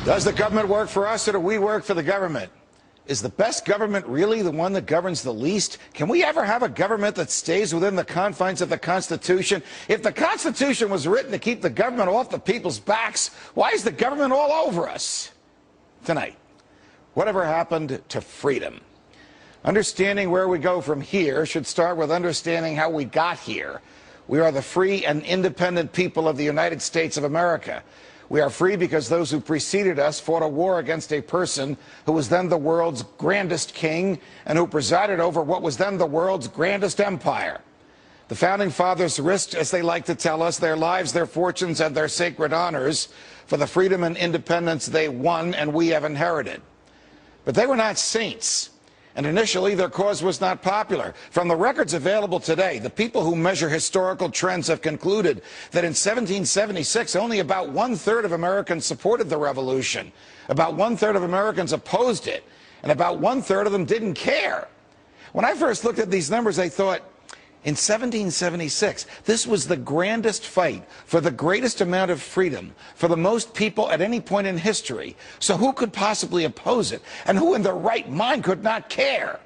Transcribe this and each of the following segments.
Does the government work for us, or do we work for the government? Is the best government really the one that governs the least? Can we ever have a government that stays within the confines of the Constitution? If the Constitution was written to keep the government off the people's backs, why is the government all over us? Tonight, whatever happened to freedom? Understanding where we go from here should start with understanding how we got here. We are the free and independent people of the United States of America. We are free because those who preceded us fought a war against a person who was then the world's grandest king and who presided over what was then the world's grandest empire. The Founding Fathers risked, as they like to tell us, their lives, their fortunes, and their sacred honors for the freedom and independence they won and we have inherited. But they were not saints. And initially, their cause was not popular. From the records available today, the people who measure historical trends have concluded that in 1776, only about one-third of Americans supported the revolution, about one-third of Americans opposed it, and about one-third of them didn't care. When I first looked at these numbers, I thought, in 1776, this was the grandest fight for the greatest amount of freedom for the most people at any point in history. So who could possibly oppose it? And who in their right mind could not care?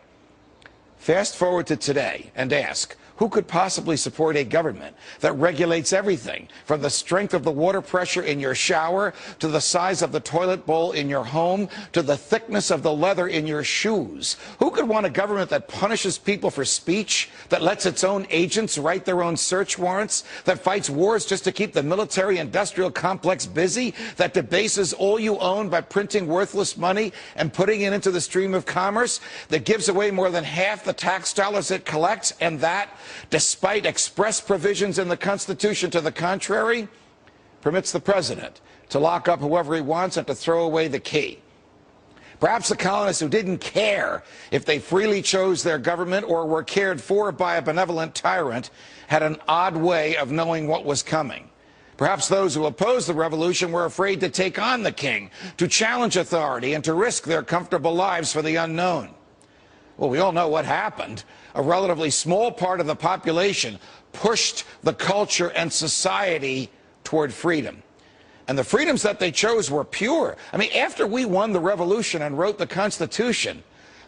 Fast forward to today and ask, who could possibly support a government that regulates everything from the strength of the water pressure in your shower to the size of the toilet bowl in your home to the thickness of the leather in your shoes? Who could want a government that punishes people for speech, that lets its own agents write their own search warrants, that fights wars just to keep the military-industrial complex busy, that debases all you own by printing worthless money and putting it into the stream of commerce, that gives away more than half the tax dollars it collects, and that, despite express provisions in the Constitution to the contrary, permits the president to lock up whoever he wants and to throw away the key? Perhaps the colonists who didn't care if they freely chose their government or were cared for by a benevolent tyrant had an odd way of knowing what was coming. Perhaps those who opposed the revolution were afraid to take on the king, to challenge authority, and to risk their comfortable lives for the unknown. Well, we all know what happened. A relatively small part of the population pushed the culture and society toward freedom. And the freedoms that they chose were pure. I mean, after we won the revolution and wrote the Constitution,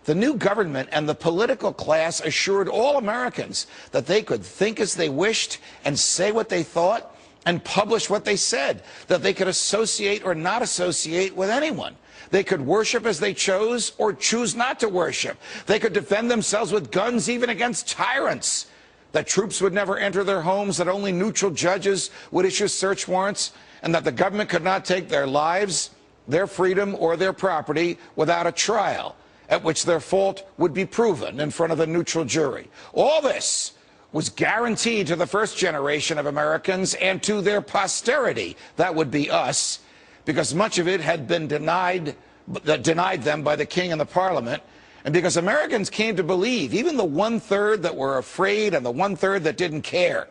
the new government and the political class assured all Americans that they could think as they wished and say what they thought and publish what they said, that they could associate or not associate with anyone. They could worship as they chose or choose not to worship. They could defend themselves with guns even against tyrants. That troops would never enter their homes, that only neutral judges would issue search warrants, and that the government could not take their lives, their freedom, or their property without a trial, at which their fault would be proven in front of a neutral jury. All this was guaranteed to the first generation of Americans and to their posterity. That would be us, because much of it had been denied them by the king and the parliament, and because Americans came to believe, even the one-third that were afraid and the one-third that didn't care,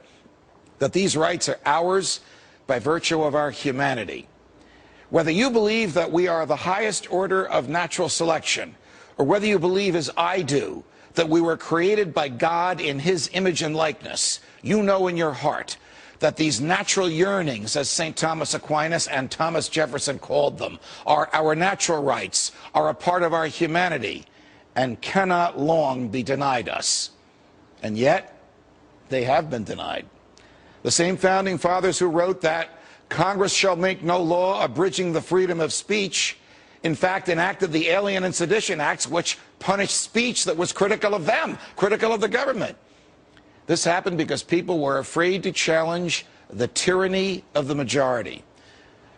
that these rights are ours by virtue of our humanity. Whether you believe that we are the highest order of natural selection, or whether you believe, as I do, that we were created by God in his image and likeness, you know in your heart that these natural yearnings, as St. Thomas Aquinas and Thomas Jefferson called them, are our natural rights, are a part of our humanity, and cannot long be denied us. And yet, they have been denied. The same Founding Fathers who wrote that Congress shall make no law abridging the freedom of speech, in fact, enacted the Alien and Sedition Acts, which punished speech that was critical of them, critical of the government. This happened because people were afraid to challenge the tyranny of the majority.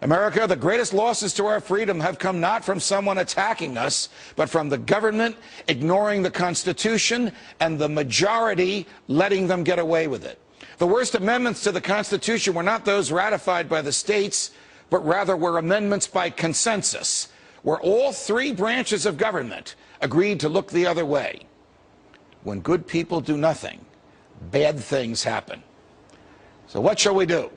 America, the greatest losses to our freedom have come not from someone attacking us, but from the government ignoring the Constitution and the majority letting them get away with it. The worst amendments to the Constitution were not those ratified by the states, but rather were amendments by consensus, where all three branches of government agreed to look the other way. When good people do nothing, bad things happen. So what shall we do?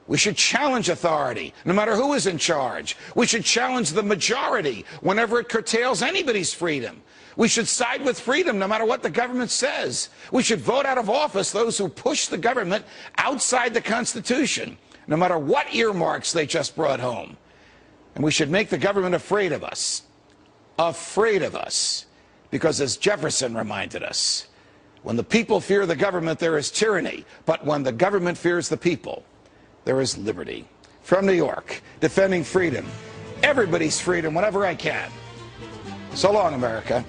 We should challenge authority, no matter who is in charge. We should challenge the majority whenever it curtails anybody's freedom. We should side with freedom, no matter what the government says. We should vote out of office those who push the government outside the Constitution, no matter what earmarks they just brought home. And we should make the government afraid of us. Afraid of us. Because as Jefferson reminded us, when the people fear the government, there is tyranny. But when the government fears the people, there is liberty. From New York, defending freedom. Everybody's freedom whenever I can. So long, America.